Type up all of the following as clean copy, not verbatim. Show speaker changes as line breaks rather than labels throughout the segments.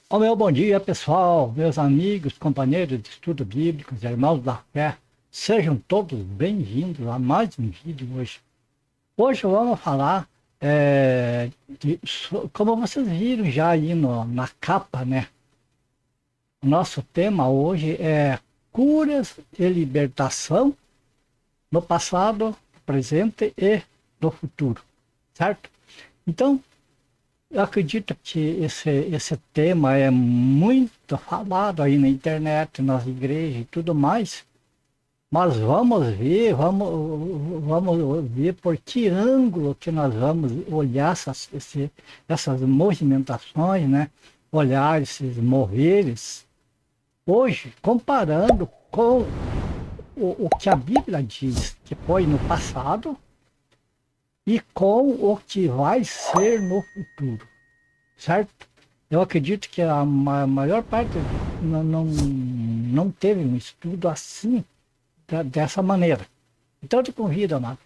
Ó, meu bom dia, pessoal, meus amigos, companheiros de estudo bíblico, irmãos da fé. Sejam todos bem-vindos a mais um vídeo hoje. Hoje vamos falar, como vocês viram já aí na capa, né? O nosso tema hoje é curas e libertação no passado, no presente e no futuro, certo? Então, eu acredito que esse tema é muito falado aí na internet, nas igrejas e tudo mais, mas vamos ver por que ângulo que nós vamos olhar essas movimentações, né? Olhar esses moveres hoje, comparando com o que a Bíblia diz que foi no passado e com o que vai ser no futuro. Certo? Eu acredito que a maior parte não teve um estudo assim, dessa maneira. Então eu te convido, amado,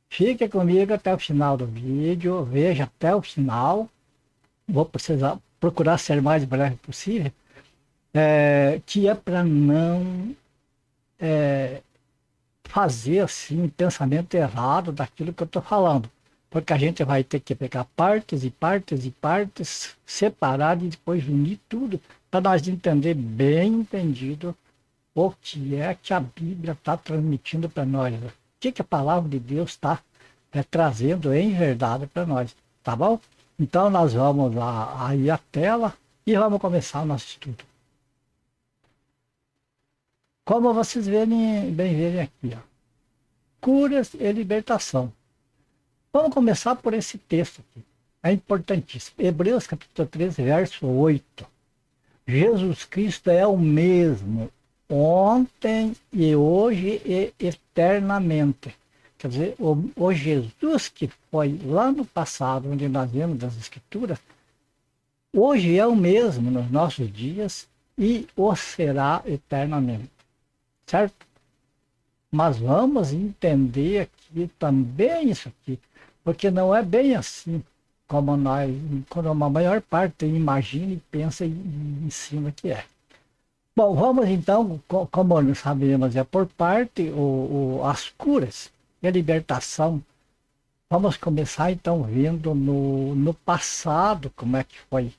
fique comigo até o final do vídeo, veja até o final. Vou precisar procurar ser mais breve possível, que é para não fazer assim pensamento errado daquilo que eu estou falando. Porque a gente vai ter que pegar partes e partes e partes, separar e depois unir tudo para nós entender bem entendido o que é que a Bíblia está transmitindo para nós. O que a palavra de Deus está trazendo em verdade para nós. Tá bom? Então nós vamos lá aí a tela e vamos começar o nosso estudo. Como vocês verem aqui, ó. Curas e libertação. Vamos começar por esse texto aqui. É importantíssimo. Hebreus capítulo 13, verso 8. Jesus Cristo é o mesmo ontem e hoje e eternamente. Quer dizer, o Jesus que foi lá no passado, onde nós vemos das Escrituras, hoje é o mesmo nos nossos dias e o será eternamente. Certo? Mas vamos entender aqui também isso aqui, porque não é bem assim como a maior parte imagina e pensa e ensina que é. Bom, vamos então, como nós sabemos, é por parte as curas e a libertação. Vamos começar então vendo no passado como é que foi.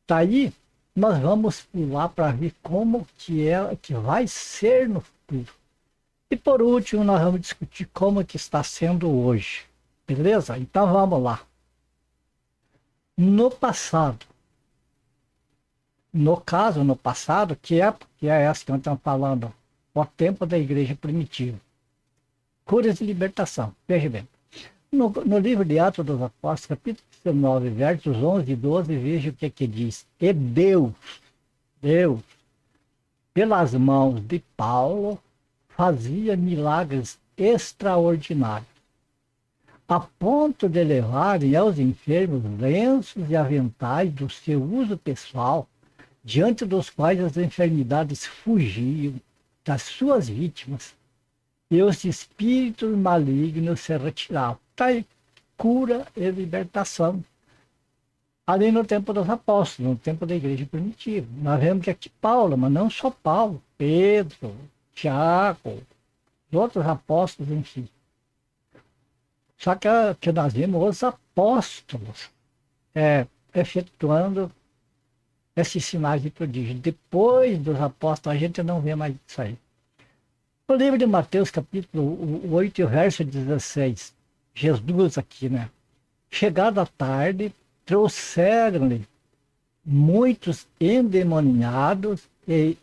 Daí nós vamos pular para ver como que vai ser no futuro. E por último, nós vamos discutir como que está sendo hoje. Beleza? Então vamos lá. No passado, no caso, no passado, que é essa que nós estamos falando, o tempo da igreja primitiva. Curas e libertação. Veja bem. No livro de Atos dos Apóstolos, capítulo 19, versos 11 e 12, veja o que diz. E Deus, pelas mãos de Paulo, fazia milagres extraordinários, a ponto de levarem aos enfermos lenços e aventais do seu uso pessoal, diante dos quais as enfermidades fugiam das suas vítimas e os espíritos malignos se retiravam. Está aí, cura e libertação. Ali no tempo dos apóstolos, no tempo da igreja primitiva. Nós vemos que aqui Paulo, mas não só Paulo, Pedro, Tiago, os outros apóstolos, enfim. Só que nós vimos os apóstolos efetuando esses sinais de prodígio. Depois dos apóstolos, a gente não vê mais isso aí. No livro de Mateus, capítulo 8, verso 16, Jesus aqui, né? Chegada a tarde, trouxeram-lhe muitos endemoniados e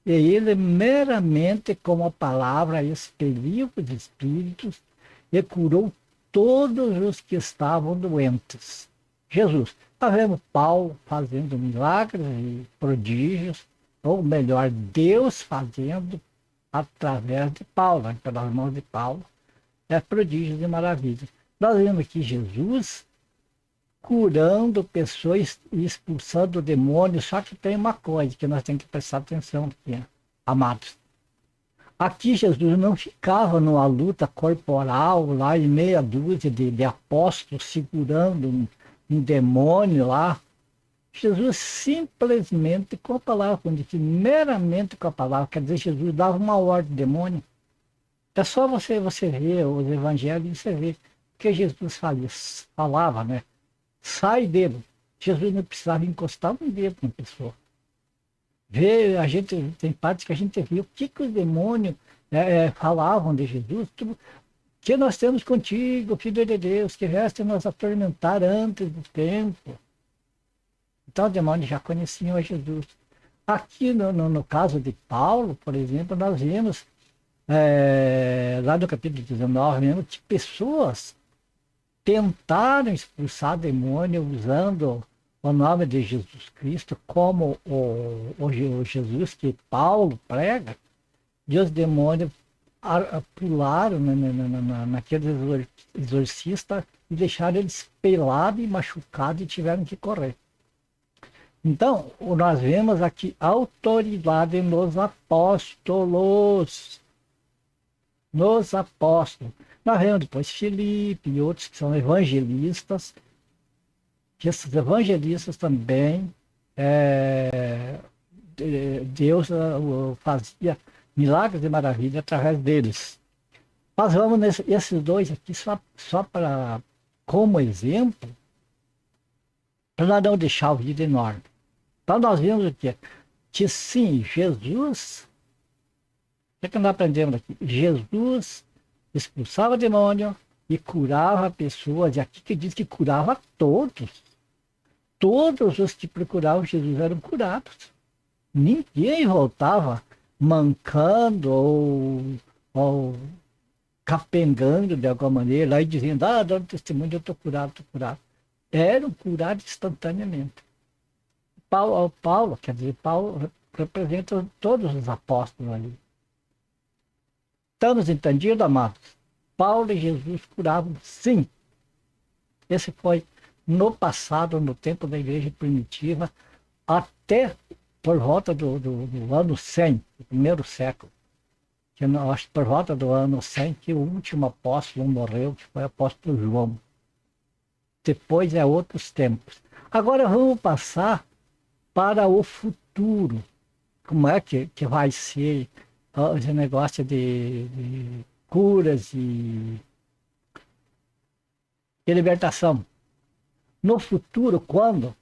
ele meramente com a palavra expeliu os espíritos e curou todos os que estavam doentes. Jesus. Está vendo Paulo fazendo milagres e prodígios, ou melhor, Deus fazendo através de Paulo, né, pelas mãos de Paulo, prodígios e maravilhas. Nós vemos aqui Jesus curando pessoas e expulsando demônios, só que tem uma coisa que nós temos que prestar atenção aqui, amados. Aqui Jesus não ficava numa luta corporal lá em meia dúzia de apóstolos segurando um demônio lá. Jesus simplesmente com a palavra, quando diz meramente com a palavra, quer dizer, Jesus dava uma ordem ao demônio. É só você ver os evangelhos e você vê que Jesus falava, né? Sai dele. Jesus não precisava encostar um dedo na pessoa. Vê, a gente tem partes que a gente viu o que os demônios falavam de Jesus, tudo, que nós temos contigo, filho de Deus, que resta nos atormentar antes do tempo. Então, os demônios já conheciam a Jesus. Aqui, no caso de Paulo, por exemplo, nós vimos, lá no capítulo 19, mesmo, que pessoas tentaram expulsar demônio usando o nome de Jesus Cristo, como o Jesus que Paulo prega, e os demônios pularam naqueles exorcistas e deixaram eles pelados e machucados e tiveram que correr. Então, nós vemos aqui autoridade nos apóstolos. Nos apóstolos. Nós vemos depois Filipe e outros que são evangelistas, que esses evangelistas também, Deus fazia milagres e maravilhas através deles. Nós vamos esses dois aqui só para, como exemplo, para não deixar o vídeo enorme. Então nós vimos o quê? Que sim, Jesus, o que nós aprendemos aqui? Jesus expulsava demônio e curava pessoas, e aqui que diz que curava todos. Todos os que procuravam Jesus eram curados. Ninguém voltava mancando ou capengando de alguma maneira, lá e dizendo, dando testemunho, eu estou curado. Eram curados instantaneamente. Paulo, quer dizer, Paulo representa todos os apóstolos ali. Estamos entendidos, amados? Paulo e Jesus curavam, sim. Esse foi no passado, no tempo da igreja primitiva, até por volta do ano 100, do primeiro século. Que eu acho que por volta do ano 100 que o último apóstolo morreu, que foi o apóstolo João. Depois é outros tempos. Agora vamos passar para o futuro. Como é que vai ser esse negócio de curas e libertação? No futuro, quando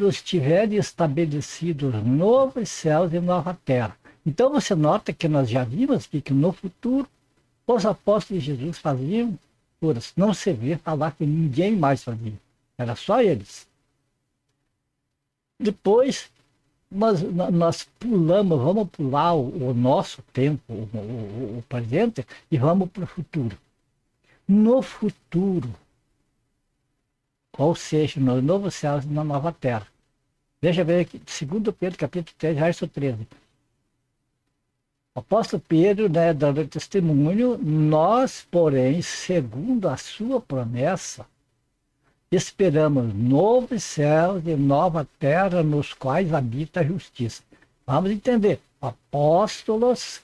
estiverem estabelecidos novos céus e nova terra. Então você nota que nós já vimos que no futuro os apóstolos de Jesus faziam curas. Não se vê falar que ninguém mais fazia. Era só eles. Depois, nós vamos pular o nosso tempo, o presente, e vamos para o futuro. No futuro, ou seja, no novo céu e na nova terra. Veja bem aqui, 2 Pedro, capítulo 3, verso 13. O apóstolo Pedro, dando testemunho, nós, porém, segundo a sua promessa, esperamos novos céus e nova terra nos quais habita a justiça. Vamos entender, apóstolos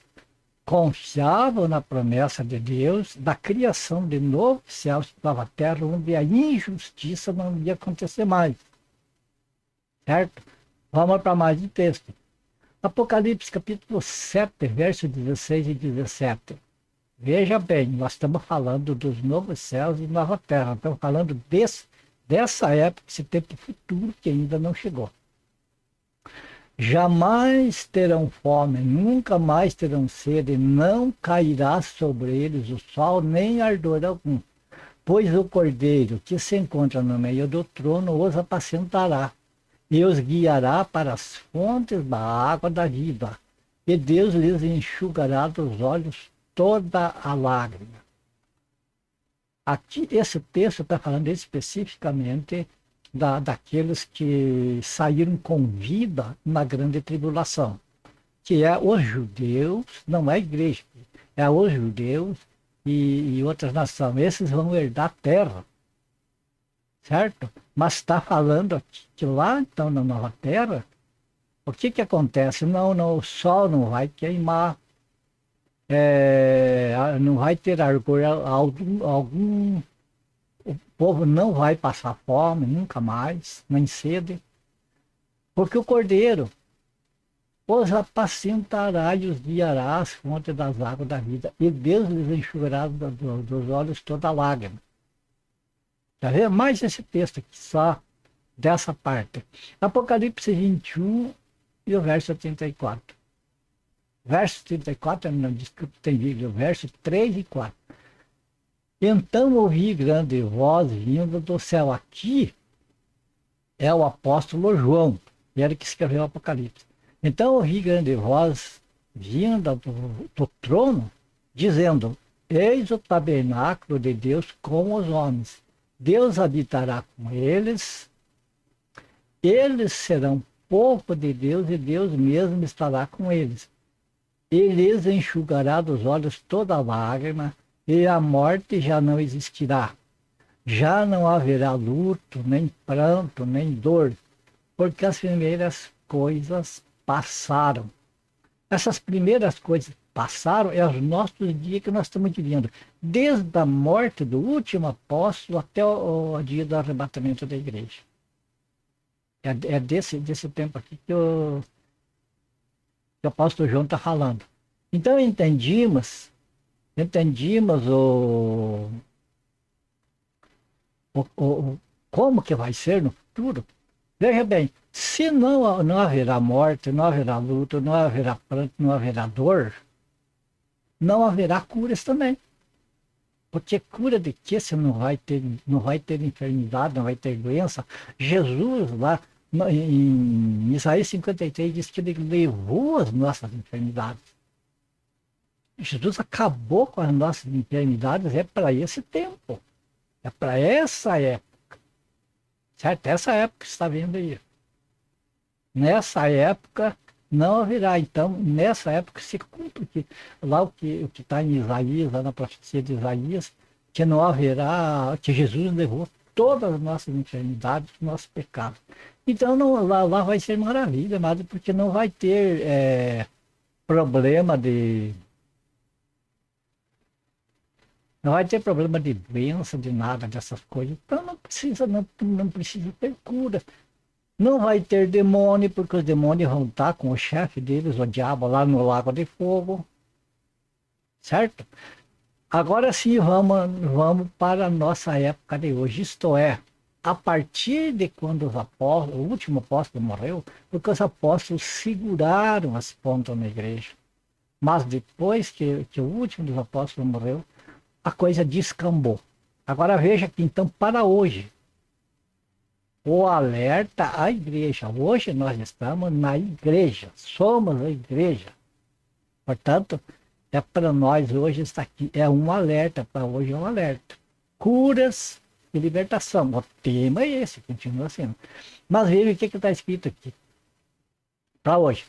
confiavam na promessa de Deus da criação de novos céus e nova terra, onde a injustiça não ia acontecer mais. Certo? Vamos para mais um texto. Apocalipse capítulo 7, versos 16 e 17. Veja bem, nós estamos falando dos novos céus e nova terra. Estamos falando dessa época, esse tempo futuro que ainda não chegou. Jamais terão fome, nunca mais terão sede, não cairá sobre eles o sol, nem ardor algum. Pois o Cordeiro que se encontra no meio do trono os apacentará e os guiará para as fontes da água da vida. E Deus lhes enxugará dos olhos toda a lágrima. Aqui, esse texto está falando especificamente daqueles que saíram com vida na grande tribulação, que é os judeus, não é a igreja, é os judeus e outras nações. Esses vão herdar a terra, certo? Mas está falando aqui que lá, então, na nova terra, o que acontece? Não, o sol não vai queimar, não vai ter algum O povo não vai passar fome nunca mais, nem sede, porque o Cordeiro os apacentará e os guiará às fontes das águas da vida, e Deus lhes enxugará dos olhos toda lágrima. Já vê mais esse texto aqui, só dessa parte. Apocalipse 21 e o verso 34. Verso 34, não, desculpe, tem vídeo, verso 3 e 4. Então ouvi grande voz vindo do céu. Aqui é o apóstolo João, ele que escreveu o Apocalipse. Então ouvi grande voz vinda do trono, dizendo: Eis o tabernáculo de Deus com os homens. Deus habitará com eles, eles serão povo de Deus e Deus mesmo estará com eles. Ele lhes enxugará dos olhos toda lágrima, e a morte já não existirá. Já não haverá luto, nem pranto, nem dor, porque as primeiras coisas passaram. Essas primeiras coisas passaram é os nossos dias que nós estamos vivendo, desde a morte do último apóstolo até o dia do arrebatamento da igreja. É desse tempo aqui que o apóstolo João está falando. Então entendimos como que vai ser no futuro. Veja bem, se não haverá morte, não haverá luto, não haverá pranto, não haverá dor, não haverá curas também. Porque cura de que se não vai ter enfermidade, não vai ter doença? Jesus lá em Isaías 53 diz que ele levou as nossas enfermidades. Jesus acabou com as nossas enfermidades, é para esse tempo. É para essa época. Certo? Essa época que está vendo aí. Nessa época não haverá. Então, nessa época se cumpre lá o que está em Isaías, lá na profecia de Isaías, que não haverá, que Jesus levou todas as nossas enfermidades, os nossos pecados. Então, lá vai ser maravilha, mas porque não vai ter problema de... Não vai ter problema de doença, de nada dessas coisas. Então não precisa ter cura. Não vai ter demônio, porque os demônios vão estar com o chefe deles, o diabo, lá no lago de fogo. Certo? Agora sim, vamos para a nossa época de hoje. Isto é, a partir de quando o último apóstolo morreu, porque os apóstolos seguraram as pontas na igreja. Mas depois que o último dos apóstolos morreu, a coisa descambou. Agora veja que então para hoje, o alerta à igreja. Hoje nós estamos na igreja, somos a igreja. Portanto, é para nós hoje está aqui, é um alerta, para hoje é um alerta. Curas e libertação. O tema é esse, continua sendo. Mas veja o que está escrito aqui. Para hoje.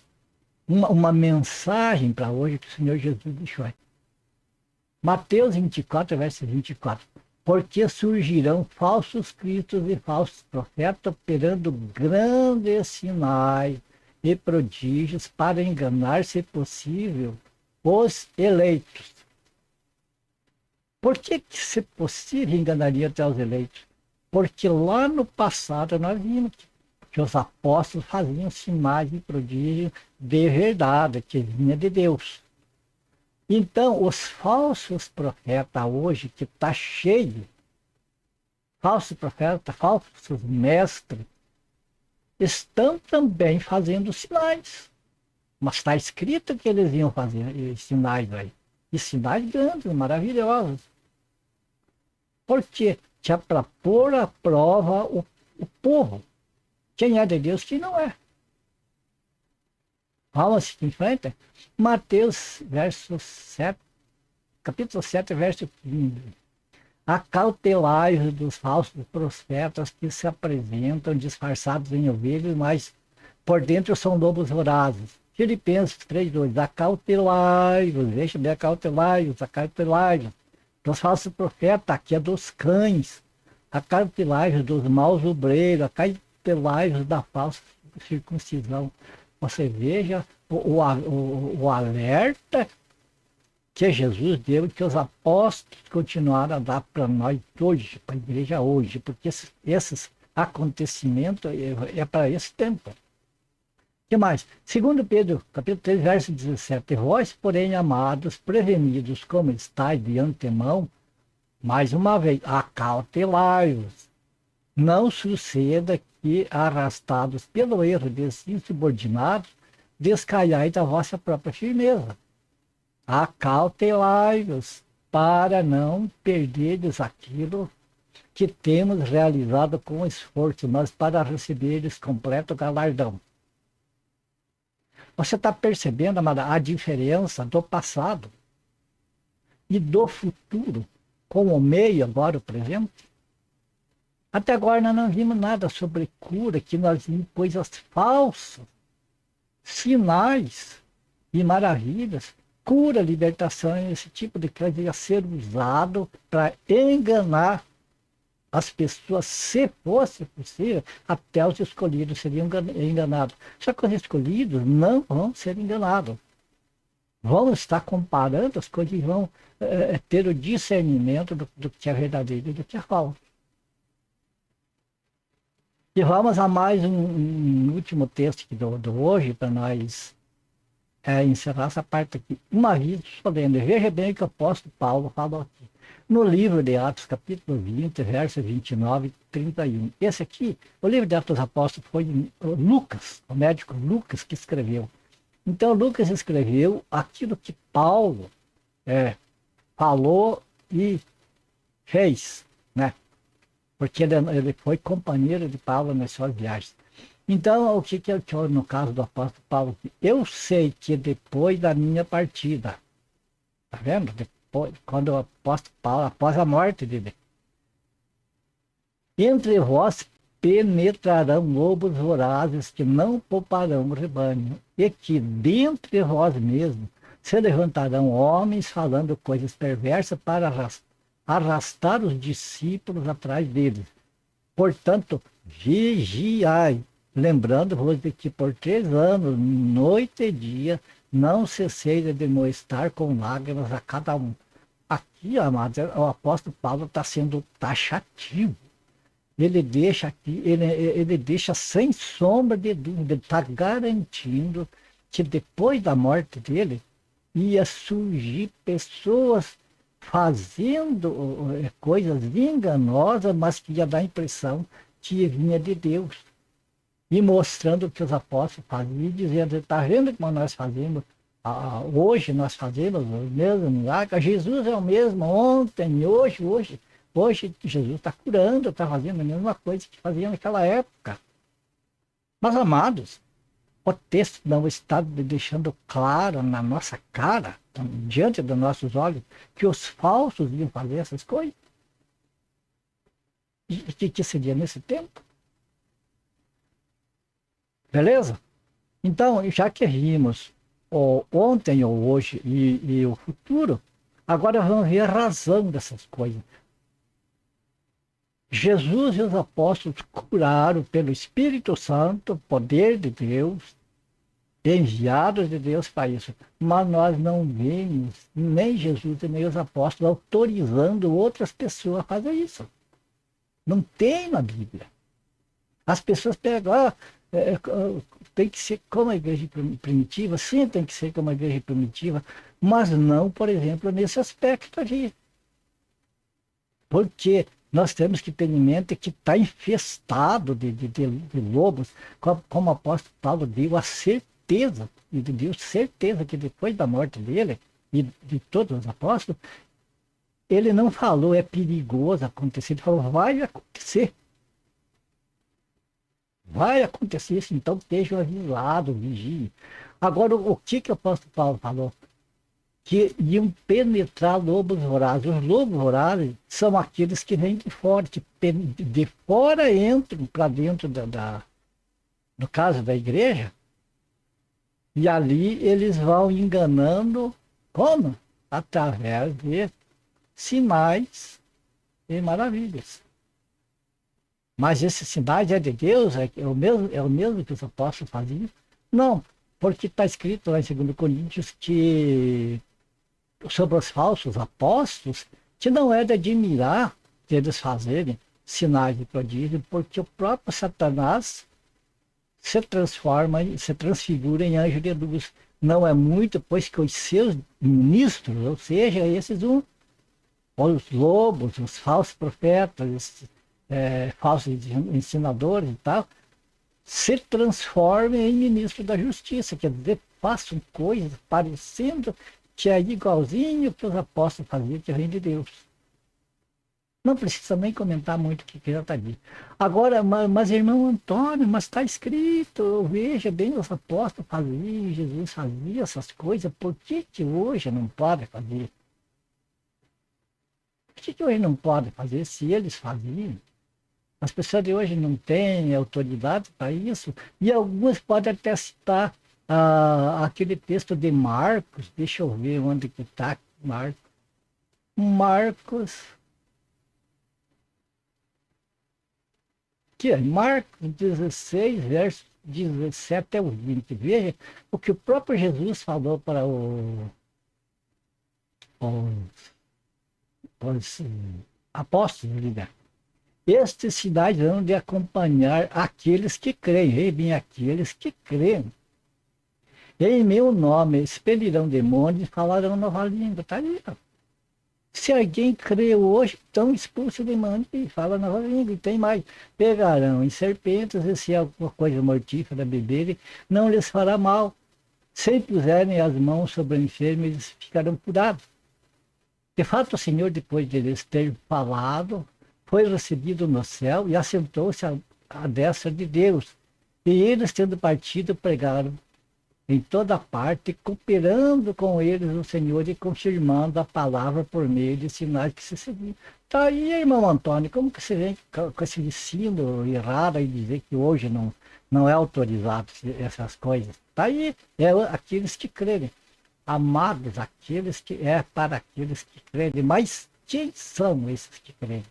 Uma mensagem para hoje que o Senhor Jesus deixou aí. Mateus 24, verso 24. Porque surgirão falsos cristos e falsos profetas, operando grandes sinais e prodígios para enganar, se possível, os eleitos. Por que, se possível, enganaria até os eleitos? Porque lá no passado nós vimos que os apóstolos faziam sinais e prodígios de verdade, que vinha de Deus. Então, os falsos profetas hoje, que está cheio, falsos profetas, falsos mestres, estão também fazendo sinais. Mas está escrito que eles iam fazer sinais aí. E sinais grandes, maravilhosos. Por quê? Que é para pôr à prova o povo. Quem é de Deus, quem não é. Vamos em frente. Mateus, verso 7, capítulo 7, verso 15. Acautelai-vos dos falsos profetas que se apresentam disfarçados em ovelhas, mas por dentro são lobos vorazes. Filipenses 3:2. Acautelai-vos, deixa bem, acautelai-vos dos falsos profetas, que é dos cães. Acautelai-vos dos maus obreiros, acautelai-vos da falsa circuncisão. Você veja o alerta que Jesus deu e que os apóstolos continuaram a dar para nós hoje, para a igreja hoje, porque esses acontecimentos é para esse tempo. O que mais? Segundo Pedro, capítulo 3, verso 17. Vós, porém, amados, prevenidos como estáis de antemão, mais uma vez, acautelai-vos. Não suceda que, arrastados pelo erro desses insubordinados, descaiais da vossa própria firmeza. Acautelai-vos para não perderdes aquilo que temos realizado com esforço, mas para receberes completo galardão. Você está percebendo, amada, a diferença do passado e do futuro com o meio, agora o presente? Até agora nós não vimos nada sobre cura, que nós vimos coisas falsas, sinais e maravilhas. Cura, libertação, esse tipo de coisa ia ser usado para enganar as pessoas, se fosse possível, até os escolhidos seriam enganados. Só que os escolhidos não vão ser enganados. Vão estar comparando as coisas e vão ter o discernimento do que é verdadeiro e do que é falso. E vamos a mais um último texto aqui do hoje, para nós encerrar essa parte aqui. Uma vez solene, veja bem o que o apóstolo Paulo falou aqui. No livro de Atos, capítulo 20, versos 29 e 31. Esse aqui, o livro de Atos dos Apóstolos, foi Lucas, o médico Lucas, que escreveu. Então, Lucas escreveu aquilo que Paulo falou e fez, né? Porque ele foi companheiro de Paulo nas suas viagens. Então, o que eu, no caso do apóstolo Paulo, eu sei que depois da minha partida, tá vendo? Depois, quando o apóstolo Paulo, após a morte dele, entre vós penetrarão lobos vorazes que não pouparão o rebanho, e que dentre vós mesmos se levantarão homens falando coisas perversas para arrastar os discípulos atrás deles. Portanto, vigiai, lembrando-vos de que por 3 anos, noite e dia, não cessei de demonstrar com lágrimas a cada um. Aqui, amados, o apóstolo Paulo está sendo taxativo. Ele deixa aqui, ele deixa sem sombra de dúvida, ele está garantindo que depois da morte dele ia surgir pessoas fazendo coisas enganosas, mas que ia dar a impressão que vinha de Deus. E mostrando o que os apóstolos faziam, dizendo, está vendo como nós fazemos? Hoje nós fazemos o mesmo milagre. Jesus é o mesmo ontem, hoje Jesus está curando, está fazendo a mesma coisa que fazia naquela época. Mas, amados, o texto não está deixando claro na nossa cara, diante dos nossos olhos, que os falsos iam fazer essas coisas. E o que seria nesse tempo? Beleza? Então, já que vimos ontem ou hoje e o futuro, agora vamos ver a razão dessas coisas. Jesus e os apóstolos curaram pelo Espírito Santo, poder de Deus, enviados de Deus para isso. Mas nós não vemos nem Jesus nem os apóstolos autorizando outras pessoas a fazer isso. Não tem na Bíblia. As pessoas pegam, tem que ser como a igreja primitiva, sim, tem que ser como a igreja primitiva, mas não, por exemplo, nesse aspecto aqui. Porque nós temos que ter em mente que está infestado de lobos, como o apóstolo Paulo deu a certeza, e deu certeza que depois da morte dele e de todos os apóstolos, ele não falou é perigoso acontecer, ele falou vai acontecer. Vai acontecer isso, então estejam avisados, vigiem. Agora, o que o apóstolo Paulo falou? Que iam penetrar lobos vorazes. Os lobos vorazes são aqueles que vêm de fora, que de fora entram para dentro no caso da igreja, e ali eles vão enganando, como? Através de sinais e maravilhas. Mas esses sinais é de Deus? É o mesmo que os apóstolos faziam? Não, porque está escrito lá em 2 Coríntios que sobre os falsos apóstolos, que não é de admirar eles fazerem sinais de prodígio, porque o próprio Satanás se transforma, se transfigura em anjo de luz. Não é muito, pois que os seus ministros, ou seja, os lobos, os falsos profetas, falsos ensinadores e tal, se transformem em ministros da justiça, quer dizer, façam coisas parecendo que é igualzinho que os apóstolos faziam, que vem de Deus. Não precisa nem comentar muito o que já está dito. Agora, mas irmão Antônio, mas está escrito, veja bem, os apóstolos faziam, Jesus fazia essas coisas, por que hoje não pode fazer? Por que hoje não pode fazer se eles faziam? As pessoas de hoje não têm autoridade para isso, e alguns podem até citar aquele texto de Marcos, deixa eu ver onde que está Marcos, que é Marcos 16, versos 17 ao 20. Veja o que o próprio Jesus falou para os apóstolos, né? Estes sinais hão de acompanhar aqueles que creem, bem aqueles que creem. Em meu nome expelirão demônios e falarão nova língua. Está aí, ó. Se alguém crê hoje, então expulsa o demônio e fala nova língua. E tem mais. Pegarão em serpentes, e se alguma coisa mortífera beberem, não lhes fará mal. Se puserem as mãos sobre o enfermo, eles ficarão curados. De fato, o Senhor, depois de eles ter falado, foi recebido no céu e assentou-se à destra de Deus. E eles, tendo partido, pregaram em toda parte, cooperando com eles o Senhor e confirmando a palavra por meio de sinais que se seguiam. Tá aí, irmão Antônio, como que você vem com esse ensino errado e dizer que hoje não é autorizado essas coisas? Tá aí, aqueles que crerem. Amados, para aqueles que creem. Mas quem são esses que creem?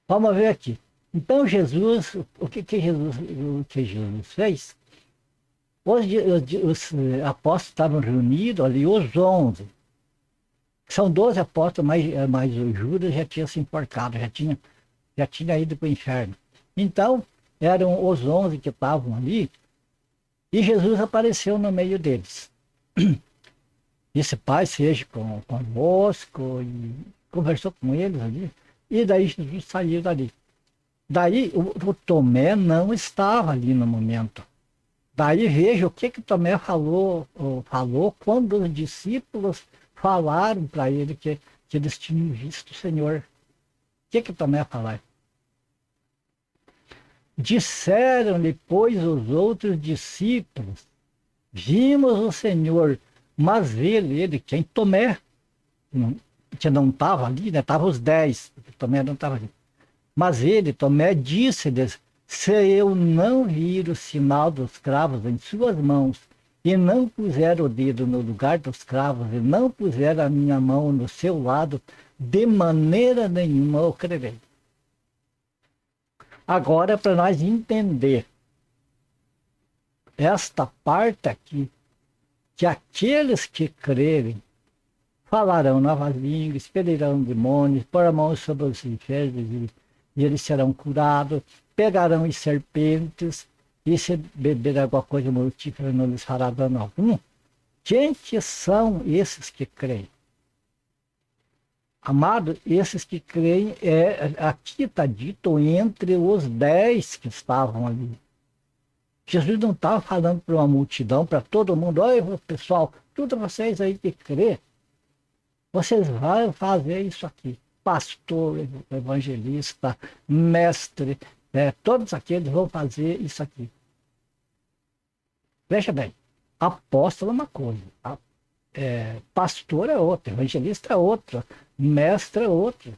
Vamos ver aqui. Então Jesus, o que Jesus fez? Os apóstolos estavam reunidos ali, os 11. São 12 apóstolos, mas o Judas já tinha se enforcado, já tinha ido para o inferno. Então, eram os 11 que estavam ali, e Jesus apareceu no meio deles. Disse, Pai, seja convosco, e conversou com eles ali, e daí Jesus saiu dali. Daí o Tomé não estava ali no momento. Daí veja o que Tomé falou quando os discípulos falaram para ele que eles tinham visto o Senhor. O que Tomé falou? Disseram-lhe, pois, os outros discípulos, vimos o Senhor, mas ele quem? Tomé, que não estava ali, né? Estavam os 10, Tomé não estava ali. Mas ele, Tomé, disse-lhes, se eu não vir o sinal dos cravos em suas mãos, e não puser o dedo no lugar dos cravos, e não puser a minha mão no seu lado, de maneira nenhuma eu crerei. Agora, para nós entender esta parte aqui, que aqueles que crerem falarão novas línguas, expelirão demônios, pôr a mão sobre os enfermos e eles serão curados, pegarão em serpentes, e se beber alguma coisa mortífera não lhes fará dano algum. Quem que são esses que creem? Amado, esses que creem, aqui está dito entre os 10 que estavam ali. Jesus não estava falando para uma multidão, para todo mundo, olha pessoal, todos vocês aí que crê, vocês vão fazer isso aqui. Pastor, evangelista, mestre, todos aqueles vão fazer isso aqui. Veja bem, apóstolo é uma coisa, pastor é outra, evangelista é outra, mestre é outra.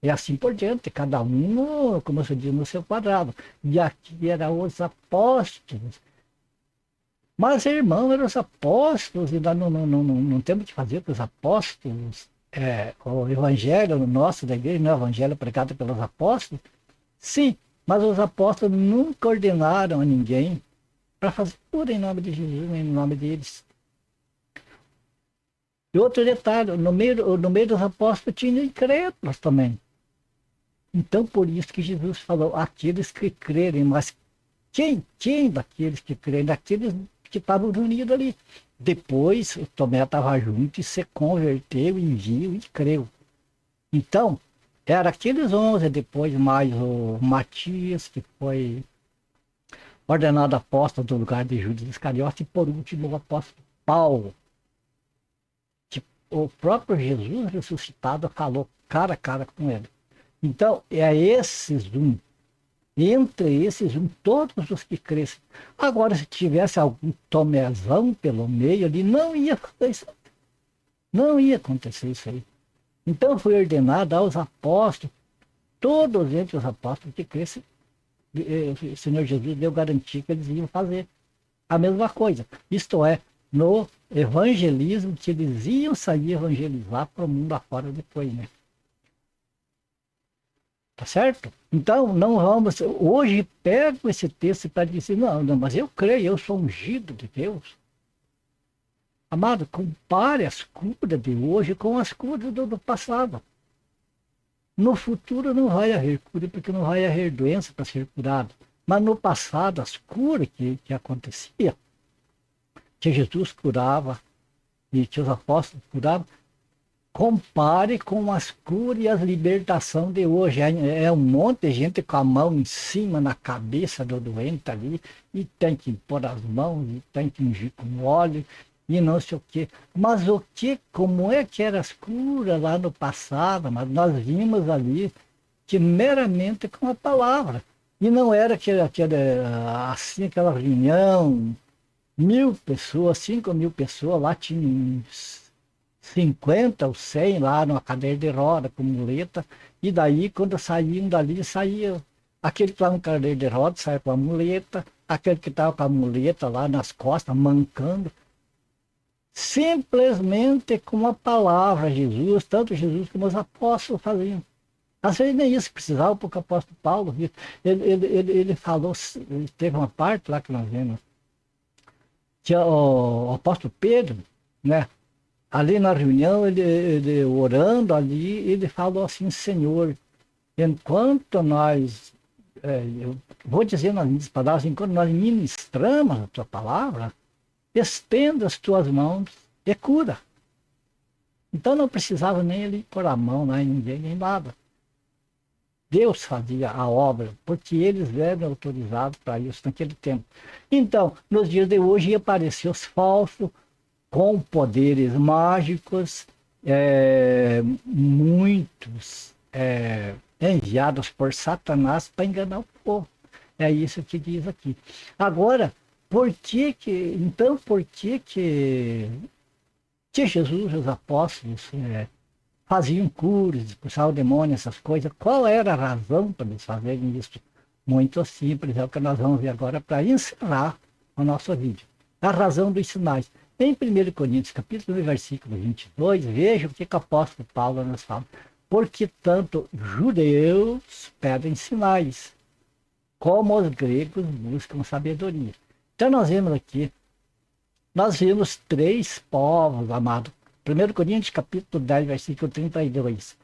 E assim por diante, cada um, como se diz, no seu quadrado. E aqui eram os apóstolos. Mas, irmão, eram os apóstolos, e nós não temos que fazer com os apóstolos. O evangelho nosso da igreja não é o evangelho pregado pelos apóstolos? Sim, mas os apóstolos nunca ordenaram a ninguém para fazer tudo em nome de Jesus, em nome deles. E outro detalhe, no meio dos apóstolos tinha incrédulos também. Então, por isso que Jesus falou, aqueles que crerem, mas quem daqueles que crerem? Daqueles que estavam reunidos ali. Depois, o Tomé estava junto e se converteu e viu e creu. Então, era aqueles 11, depois mais o Matias, que foi ordenado apóstolo do lugar de Judas Iscariote, e por último o apóstolo Paulo, que o próprio Jesus ressuscitado falou cara a cara com ele. Então, é esses entre esses todos os que crescem. Agora, se tivesse algum Tomézão pelo meio ali, não ia acontecer isso aí. Então foi ordenado aos apóstolos, todos entre os apóstolos que crescem, o Senhor Jesus deu garantia que eles iam fazer a mesma coisa. Isto é, no evangelismo, que eles iam sair evangelizar para o mundo afora depois, né? Tá certo? Então, não vamos. Hoje, pego esse texto para dizer: não, não, mas eu creio, eu sou ungido de Deus. Amado, compare as curas de hoje com as curas do passado. No futuro não vai haver cura, porque não vai haver doença para ser curada. Mas no passado, as curas que acontecia, que Jesus curava e que os apóstolos curavam, compare com as curas e as libertações de hoje. É um monte de gente com a mão em cima, na cabeça do doente ali, e tem que pôr as mãos, e tem que ungir com óleo, e não sei o quê. Mas como é que eram as curas lá no passado? Mas nós vimos ali que meramente com a palavra. E não era assim, aquela reunião, 1.000 pessoas, 5.000 pessoas, lá tinha 50 ou 100 lá numa cadeira de roda, com muleta, e daí, quando saíam dali, saía aquele que estava no cadeira de roda, saia com a muleta, aquele que estava com a muleta lá nas costas, mancando, simplesmente com a palavra Jesus, tanto Jesus como os apóstolos faziam. Às vezes nem isso precisava, porque o apóstolo Paulo, ele falou, teve uma parte lá que nós vemos, que o apóstolo Pedro, né, ali na reunião, ele orando ali, ele falou assim: Senhor, enquanto nós, eu vou dizer nas minhas palavras, enquanto nós ministramos a tua palavra, estenda as tuas mãos e cura. Então não precisava nem ele pôr a mão lá em ninguém, nem nada. Deus fazia a obra, porque eles eram autorizados para isso naquele tempo. Então, nos dias de hoje, ia aparecer os falsos, com poderes mágicos, muitos enviados por Satanás para enganar o povo. É isso que diz aqui. Agora, por que Jesus e os apóstolos faziam curas, expulsavam o demônio, essas coisas? Qual era a razão para eles fazerem isso? Muito simples, é o que nós vamos ver agora para encerrar o nosso vídeo. A razão dos sinais. Em 1 Coríntios, capítulo 1, versículo 22, veja o que o apóstolo Paulo nos fala. Porque tanto judeus pedem sinais, como os gregos buscam sabedoria. Então nós vemos 3 povos, amado. 1 Coríntios, capítulo 10, versículo 32.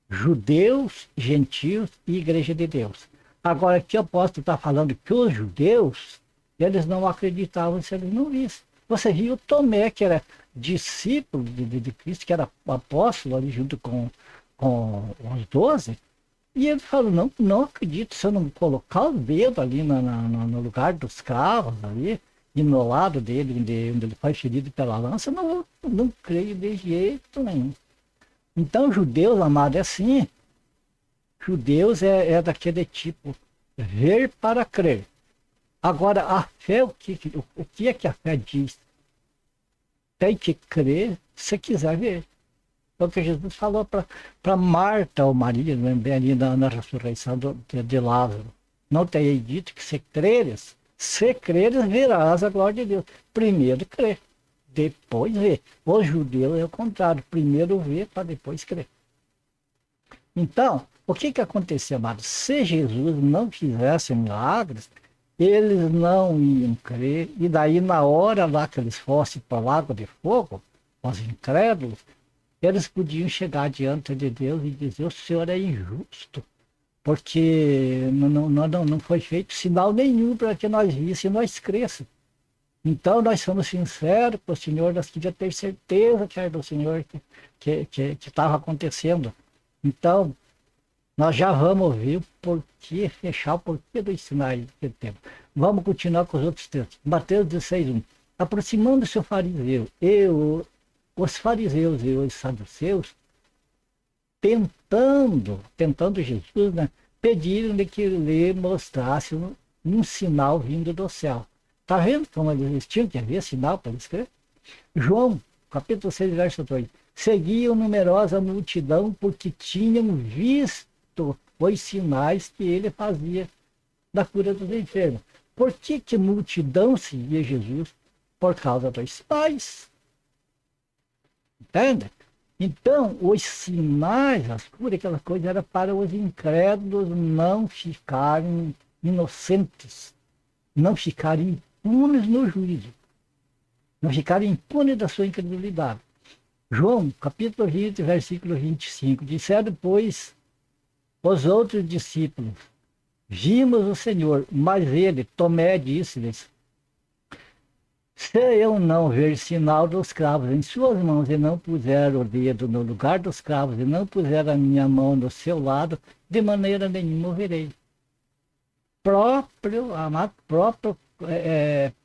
Judeus, gentios e igreja de Deus. Agora aqui o apóstolo está falando que os judeus, eles não acreditavam se eles não vissem. Você viu Tomé, que era discípulo de Cristo, que era apóstolo ali junto com os 12, e ele falou: não acredito, se eu não colocar o dedo ali no lugar dos cravos ali, e no lado dele, onde ele foi ferido pela lança, não creio de jeito nenhum. Então, judeus, amado, é assim. Judeus é daquele tipo, ver para crer. Agora, a fé, o que é que a fé diz? Tem que crer se quiser ver. É o que Jesus falou para Marta, ou Maria, bem ali na ressurreição de Lázaro. Não tenhei dito que se creres, verás a glória de Deus. Primeiro crer, depois ver. Os judeus é o contrário, primeiro ver para depois crer. Então, o que aconteceu, amado? Se Jesus não fizesse milagres, eles não iam crer, e daí na hora lá que eles fossem para o lago de fogo, os incrédulos, eles podiam chegar diante de Deus e dizer: o Senhor é injusto, porque não foi feito sinal nenhum para que nós víssemos e nós crescêssemos. Então nós somos sinceros com o Senhor, nós queríamos ter certeza que era do Senhor que estava acontecendo. Então, nós já vamos ver o porquê, fechar o porquê dos sinais que temos. Vamos continuar com os outros textos. Mateus 16:1. Aproximando-se o fariseu, os fariseus e os saduceus, tentando Jesus, né, pediram-lhe que lhe mostrasse um sinal vindo do céu. Está vendo como eles tinham que haver sinal para eles crer? João, capítulo 6, verso 2. Seguiam numerosa multidão porque tinham visto os sinais que ele fazia da cura dos enfermos. Por que multidão seguia Jesus? Por causa dos sinais. Entende? Então, os sinais, as curas, aquela coisa, era para os incrédulos não ficarem inocentes, não ficarem impunes no juízo, não ficarem impunes da sua incredulidade. João, capítulo 20, versículo 25. Disseram, pois, os outros discípulos: vimos o Senhor. Mas ele, Tomé, disse-lhes: se eu não ver sinal dos cravos em suas mãos e não puser o dedo no lugar dos cravos e não puser a minha mão no seu lado, de maneira nenhuma verei. A própria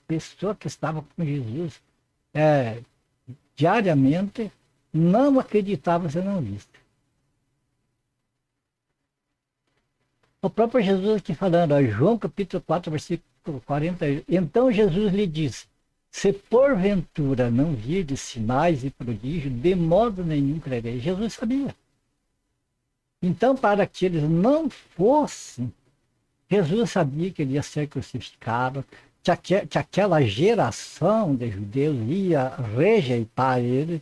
pessoa que estava com Jesus diariamente não acreditava se não visse. O próprio Jesus aqui falando, João capítulo 4, versículo 40. Então Jesus lhe disse: se porventura não virdes sinais e prodígios, de modo nenhum crerei. Jesus sabia. Então, para que eles não fossem, Jesus sabia que ele ia ser crucificado, que aquela geração de judeus ia rejeitar ele.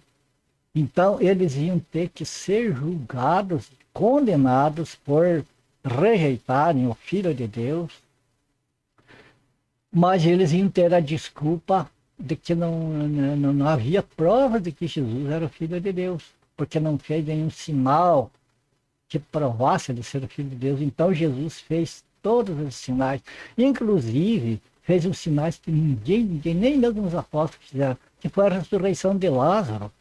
Então, eles iam ter que ser julgados, condenados por rejeitarem o Filho de Deus. Mas eles iam ter a desculpa de que não havia prova de que Jesus era o Filho de Deus, porque não fez nenhum sinal que provasse ele ser o Filho de Deus. Então Jesus fez todos os sinais, inclusive fez os sinais que ninguém, nem mesmo os apóstolos fizeram, que foi a ressurreição de Lázaro.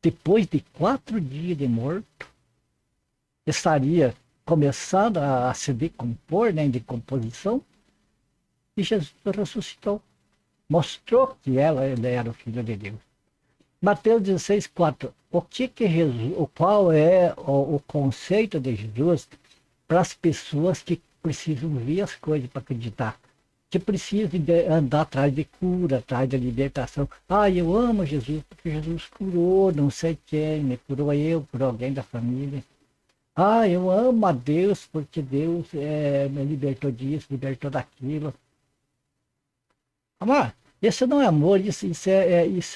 Depois de 4 dias de morto, estaria começando a se decompor, né, em decomposição, e Jesus ressuscitou. Mostrou que ele era o Filho de Deus. Mateus 16, 4. Qual é o conceito de Jesus para as pessoas que precisam ver as coisas para acreditar? Que precisam andar atrás de cura, atrás de libertação. Eu amo Jesus porque Jesus curou não sei quem, me curou eu, curou alguém da família. Eu amo a Deus porque Deus me libertou disso, libertou daquilo. Amar, esse não é amor, isso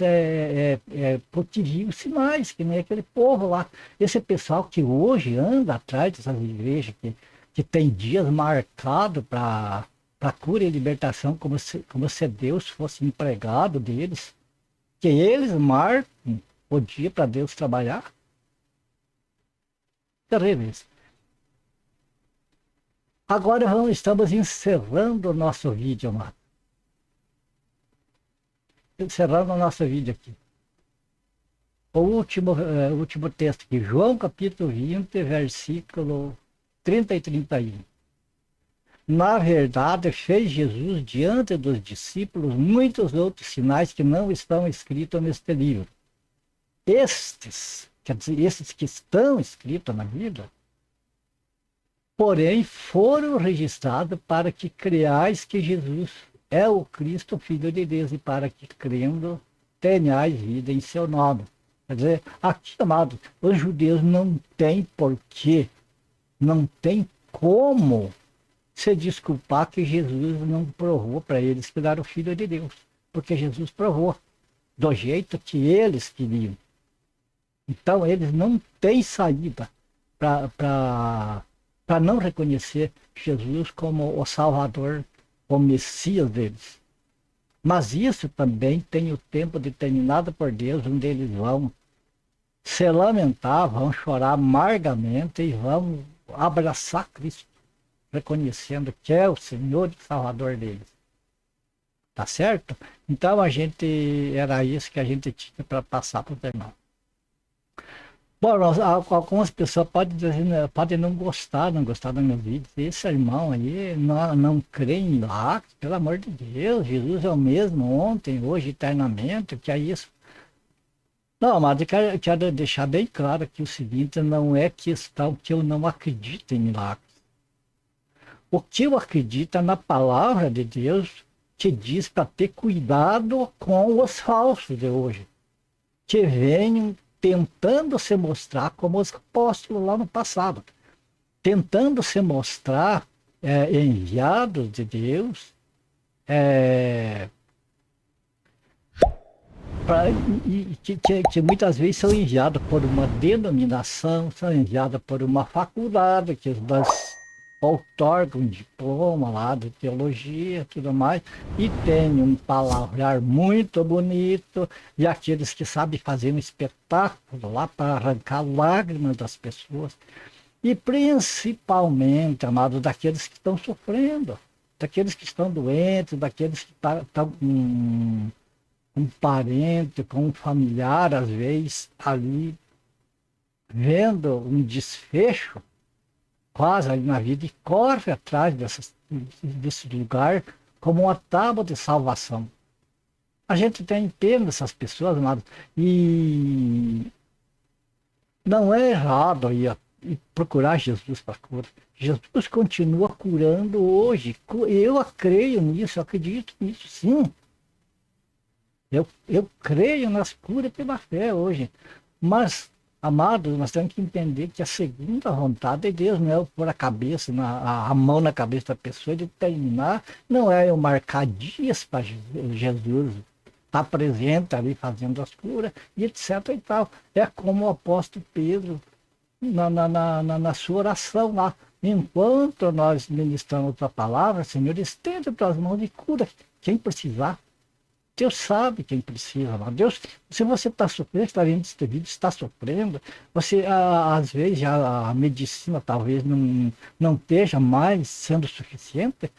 é potirio sinais, que nem aquele povo lá. Esse pessoal que hoje anda atrás dessas igrejas, que tem dias marcados para cura e libertação, como se Deus fosse empregado deles, que eles marcam o dia para Deus trabalhar. Terrível. Agora estamos encerrando o nosso vídeo, amado. Encerrando o nosso vídeo aqui. O último texto aqui, João capítulo 20, versículo 30 e 31. Na verdade, fez Jesus diante dos discípulos muitos outros sinais que não estão escritos neste livro. Estes que estão escritos na Bíblia, porém foram registrados para que creais que Jesus é o Cristo, Filho de Deus, e para que crendo tenhais vida em seu nome. Quer dizer, aqui, amado, os judeus não têm porquê, não tem como se desculpar que Jesus não provou para eles que ele era o Filho de Deus, porque Jesus provou do jeito que eles queriam. Então, eles não têm saída para não reconhecer Jesus como o Salvador o Messias deles. Mas isso também tem o tempo determinado por Deus, onde eles vão se lamentar, vão chorar amargamente e vão abraçar Cristo, reconhecendo que é o Senhor e Salvador deles. Tá certo? Então era isso que a gente tinha para passar para os irmãos. Bom, algumas pessoas podem dizer, né, podem não gostar dos meus vídeos. Esse irmão aí não crê em milagres, pelo amor de Deus. Jesus é o mesmo ontem, hoje, eternamente. O que é isso? Não, mas eu quero deixar bem claro que o seguinte, não é questão que eu não acredito em milagres. O que eu acredito é na palavra de Deus que diz para ter cuidado com os falsos de hoje, que venham tentando se mostrar como os apóstolos lá no passado, tentando se mostrar enviados de Deus, que muitas vezes são enviados por uma denominação, são enviados por uma faculdade, que nós outorgam um diploma lá de teologia e tudo mais, e tem um palavrear muito bonito, e aqueles que sabem fazer um espetáculo lá para arrancar lágrimas das pessoas, e principalmente, amado, daqueles que estão sofrendo, daqueles que estão doentes, daqueles que estão com um parente, com um familiar, às vezes, ali, vendo um desfecho quase ali na vida e corre atrás desse lugar como uma tábua de salvação. A gente tem pena dessas pessoas, amados, e não é errado ir procurar Jesus para cura. Jesus continua curando hoje. Eu creio nisso, eu acredito nisso, sim. Eu creio nas curas pela fé hoje. Mas, amados, nós temos que entender que a segunda vontade de Deus não é eu pôr a cabeça, a mão na cabeça da pessoa e determinar, não é eu marcar dias para Jesus estar presente ali fazendo as curas e etc. e tal. É como o apóstolo Pedro na sua oração lá. Enquanto nós ministramos a palavra, Senhor, estende as tuas mãos e cura quem precisar. Deus sabe quem precisa, mas Deus, se você está sofrendo, está vendo esse vídeo, está sofrendo, você, às vezes, a medicina talvez não esteja mais sendo suficiente,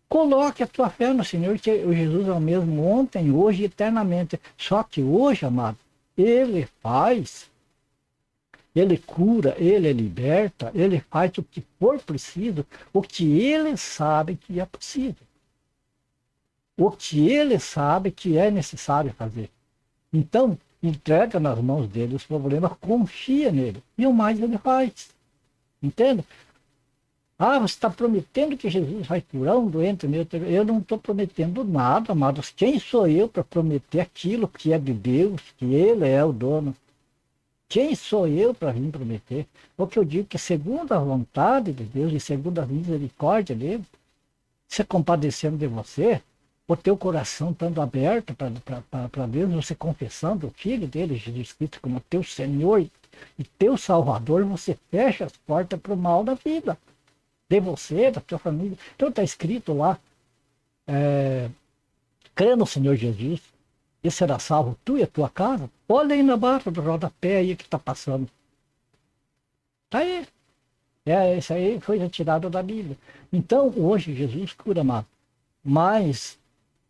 coloque a tua fé no Senhor, que o Jesus é o mesmo ontem, hoje e eternamente. Só que hoje, amado, Ele faz, Ele cura, Ele liberta, Ele faz o que for preciso, o que Ele sabe que é possível. O que ele sabe que é necessário fazer. Então, entrega nas mãos dele os problemas, confia nele. E o mais ele faz. Entende? Ah, você está prometendo que Jesus vai curar um doente meu. Eu não estou prometendo nada, amados. Quem sou eu para prometer aquilo que é de Deus, que ele é o dono? Quem sou eu para vir prometer? O que eu digo que segundo a vontade de Deus e segundo a misericórdia dele, se compadecendo de você, o teu coração estando aberto para Deus, você confessando o Filho dele, Jesus Cristo, como teu Senhor e teu Salvador, você fecha as portas para o mal da vida, de você, da tua família. Então está escrito lá, crê no Senhor Jesus, e será salvo tu e a tua casa. Olha aí na barra do rodapé aí que está passando. Está aí. Isso aí foi retirado da Bíblia. Então, hoje, Jesus cura, amado. Mas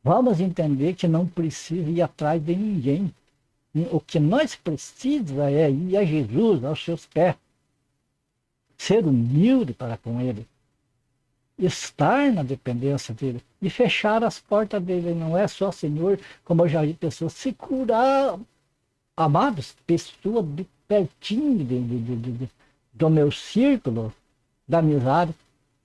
vamos entender que não precisa ir atrás de ninguém. O que nós precisamos é ir a Jesus, aos seus pés. Ser humilde para com Ele. Estar na dependência dEle. E fechar as portas dEle. Não é só, Senhor, como eu já vi pessoas se curar. Amados, pessoas de pertinho do meu círculo da amizade,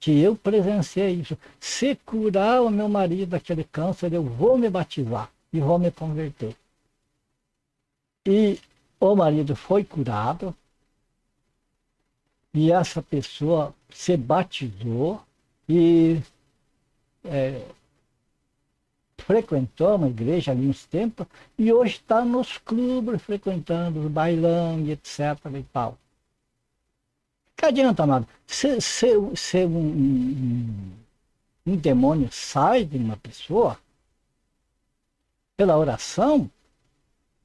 que eu presenciei isso. Se curar o meu marido daquele câncer, eu vou me batizar e vou me converter. E o marido foi curado, e essa pessoa se batizou e frequentou uma igreja ali uns tempos, e hoje está nos clubes frequentando os bailão e etc. e tal. Que adianta, amado? Ser um demônio sai de uma pessoa, pela oração,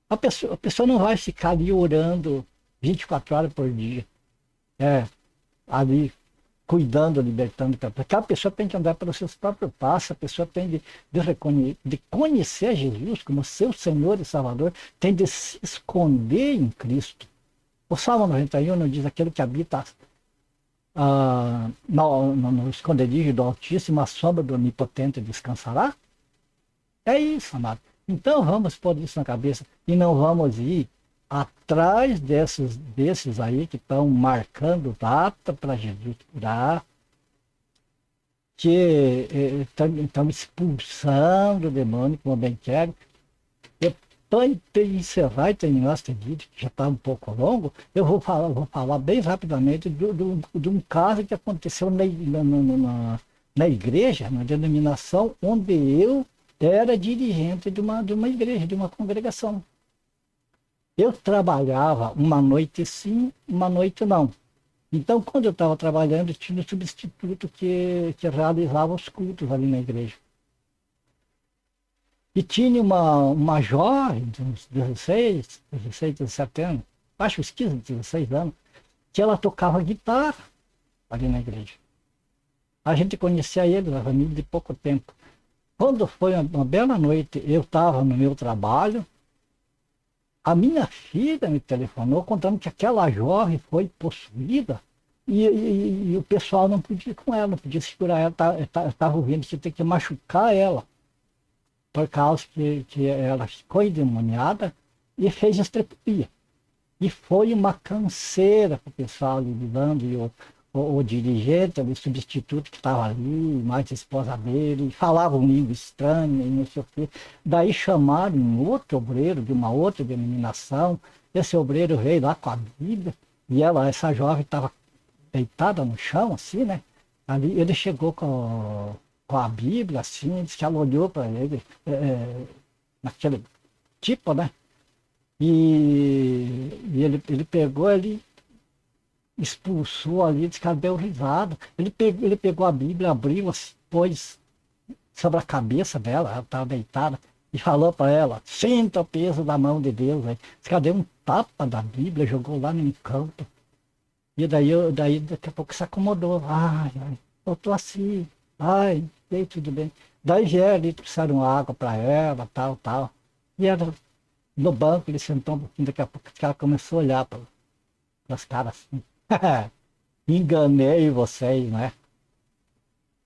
a pessoa não vai ficar ali orando 24 horas por dia. Ali cuidando, libertando. Porque a pessoa tem que andar pelos seus próprios passos, a pessoa tem de conhecer Jesus como seu Senhor e Salvador, tem de se esconder em Cristo. O Salmo 91 nos diz: aquele que habita no esconderijo do Altíssimo, a sombra do Onipotente descansará. É isso, amado. Então vamos pôr isso na cabeça e não vamos ir atrás desses aí que estão marcando data para Jesus curar, que estão expulsando o demônio, como bem quero. Eu estou encerrar e terminar este vídeo, que já está um pouco longo. Eu vou falar bem rapidamente de um caso que aconteceu na igreja, na denominação, onde eu era dirigente de uma igreja, de uma congregação. Eu trabalhava uma noite sim, uma noite não. Então, quando eu estava trabalhando, tinha um substituto que realizava os cultos ali na igreja. E tinha uma jovem de uns 16, 17 anos, acho uns 15, 16 anos, que ela tocava guitarra ali na igreja. A gente conhecia ele, uma família de pouco tempo. Quando foi uma bela noite, eu estava no meu trabalho, a minha filha me telefonou contando que aquela jovem foi possuída e o pessoal não podia ir com ela, não podia segurar ela, estava ouvindo que tem que machucar ela, por causa que ela ficou endemoniada e fez estrepia. E foi uma canseira para o pessoal ali lidando, e o dirigente, o substituto que estava ali, mais a esposa dele, falava um língua estranha e não sei o quê. Daí chamaram um outro obreiro de uma outra denominação. Esse obreiro veio lá com a Bíblia e essa jovem estava deitada no chão, assim, né? Ali ele chegou com a Bíblia, assim, disse que ela olhou para ele, naquele tipo, né? E ele pegou, ele expulsou ali, disse que ela deu risada. Ele pegou a Bíblia, abriu, pôs sobre a cabeça dela, ela estava deitada, e falou para ela: sinta o peso da mão de Deus. Aí. Disse que ela deu um tapa da Bíblia, jogou lá no canto. E daí daqui a pouco se acomodou. Ai, eu tô assim, ai, ei, tudo bem. Daí vieram ali, trouxeram água para ela, tal. E ela, no banco, ele sentou um pouquinho, daqui a pouco ela começou a olhar para os caras assim. Enganei vocês, né?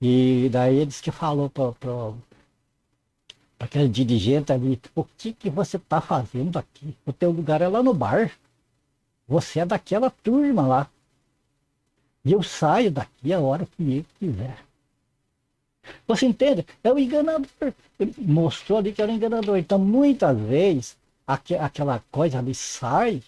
E daí eles que falou para aquele dirigente ali: o que você está fazendo aqui? O teu lugar é lá no bar. Você é daquela turma lá. E eu saio daqui a hora que eu quiser. Você entende? É o enganador. Ele mostrou ali que era o enganador. Então, muitas vezes, aquela coisa ali sai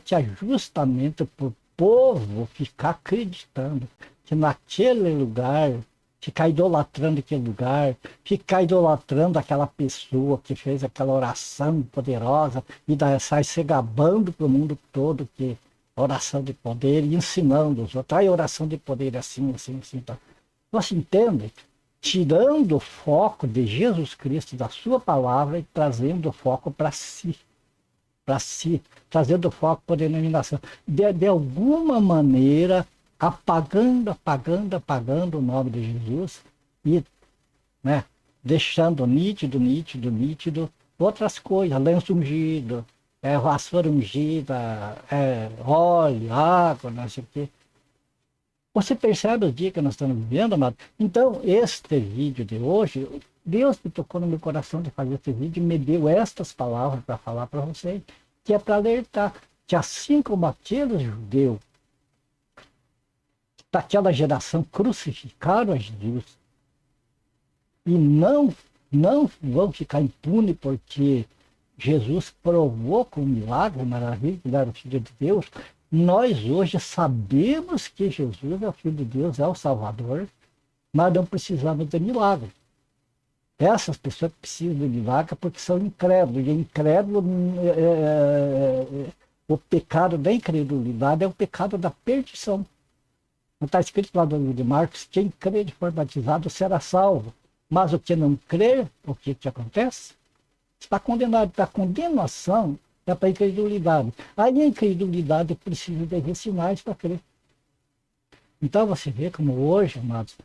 que é justamente para o povo ficar acreditando que naquele lugar, ficar idolatrando aquele lugar, ficar idolatrando aquela pessoa que fez aquela oração poderosa e daí sai se gabando para o mundo todo que oração de poder e ensinando os outros. Aí oração de poder assim. Tá. Você entende? Tirando o foco de Jesus Cristo, da sua palavra, e trazendo o foco para si, trazendo foco para a denominação. De alguma maneira, apagando o nome de Jesus e, né, deixando nítido outras coisas, lenço ungido, vassoura ungida, óleo, água, não sei o quê. Você percebe o dia que nós estamos vivendo, amado? Então, este vídeo de hoje, Deus me tocou no meu coração de fazer esse vídeo e me deu estas palavras para falar para vocês, que é para alertar que assim como aqueles judeus daquela geração crucificaram a Jesus e não vão ficar impunes porque Jesus provou com um milagre, maravilha, que ele era o Filho de Deus. Nós hoje sabemos que Jesus é o Filho de Deus, é o Salvador, mas não precisamos de milagre. Essas pessoas que precisam de milagre porque são incrédulos. E incrédulo, o pecado da incredulidade é o pecado da perdição. Está escrito lá no livro de Marcos, quem crer e for batizado será salvo. Mas o que não crer, o que acontece? Está condenado. A condenação é para a incredulidade. Aí a incredulidade precisa de sinais para crer. Então você vê como hoje, amados,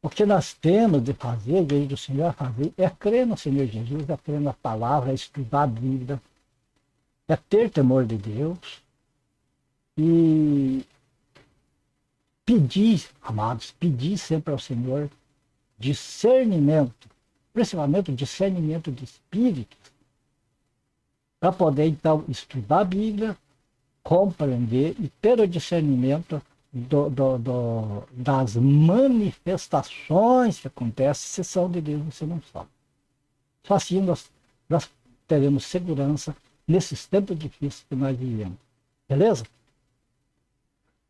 o que nós temos de fazer, a igreja do Senhor fazer, é crer no Senhor Jesus, é crer na palavra, é estudar a Bíblia, é ter temor de Deus e pedir, amados, pedir sempre ao Senhor discernimento, principalmente o discernimento de espírito, para poder então estudar a Bíblia, compreender e ter o discernimento das manifestações que acontecem, se são de Deus ou se não são. Só assim nós teremos segurança nesses tempos difíceis que nós vivemos. Beleza?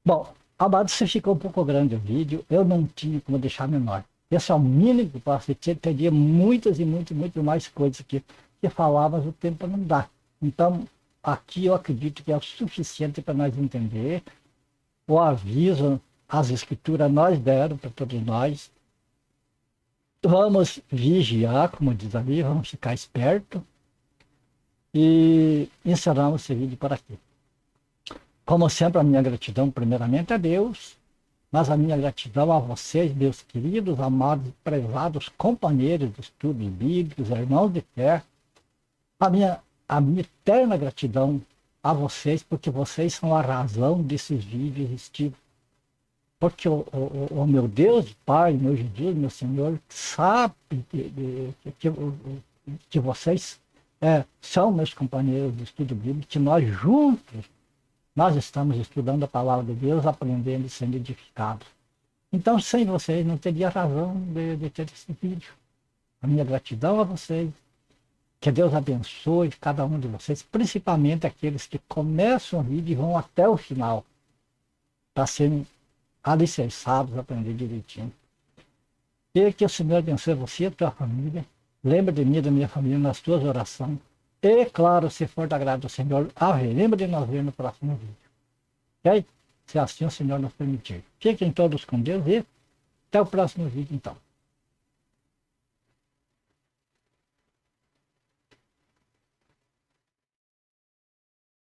Bom, amado, se ficou um pouco grande o vídeo, eu não tinha como deixar menor. Esse é o mínimo que eu posso ter. Teria muitas e muito mais coisas que falar, mas o tempo não dá. Então, aqui eu acredito que é o suficiente para nós entender o aviso, as escrituras nós deram para todos nós. Vamos vigiar, como diz ali, vamos ficar esperto. E encerramos esse vídeo por aqui. Como sempre, a minha gratidão primeiramente a Deus, mas a minha gratidão a vocês, meus queridos, amados, prezados companheiros de estudos bíblicos, irmãos de fé. A minha eterna gratidão a vocês, porque vocês são a razão desses vídeos existirem. Porque o meu Deus, Pai, meu Jesus, meu Senhor, sabe que vocês são meus companheiros de estudo bíblico, que nós juntos, nós estamos estudando a palavra de Deus, aprendendo e sendo edificados. Então, sem vocês, não teria razão de ter esse vídeo. A minha gratidão a vocês. Que Deus abençoe cada um de vocês, principalmente aqueles que começam o vídeo e vão até o final, para serem alicerçados, aprender direitinho. E que o Senhor abençoe você e a tua família. Lembra de mim e da minha família nas tuas orações. E, claro, se for da graça do Senhor, lembra de nós ver no próximo vídeo. Ok? Se assim o Senhor nos permitir. Fiquem todos com Deus e até o próximo vídeo, então.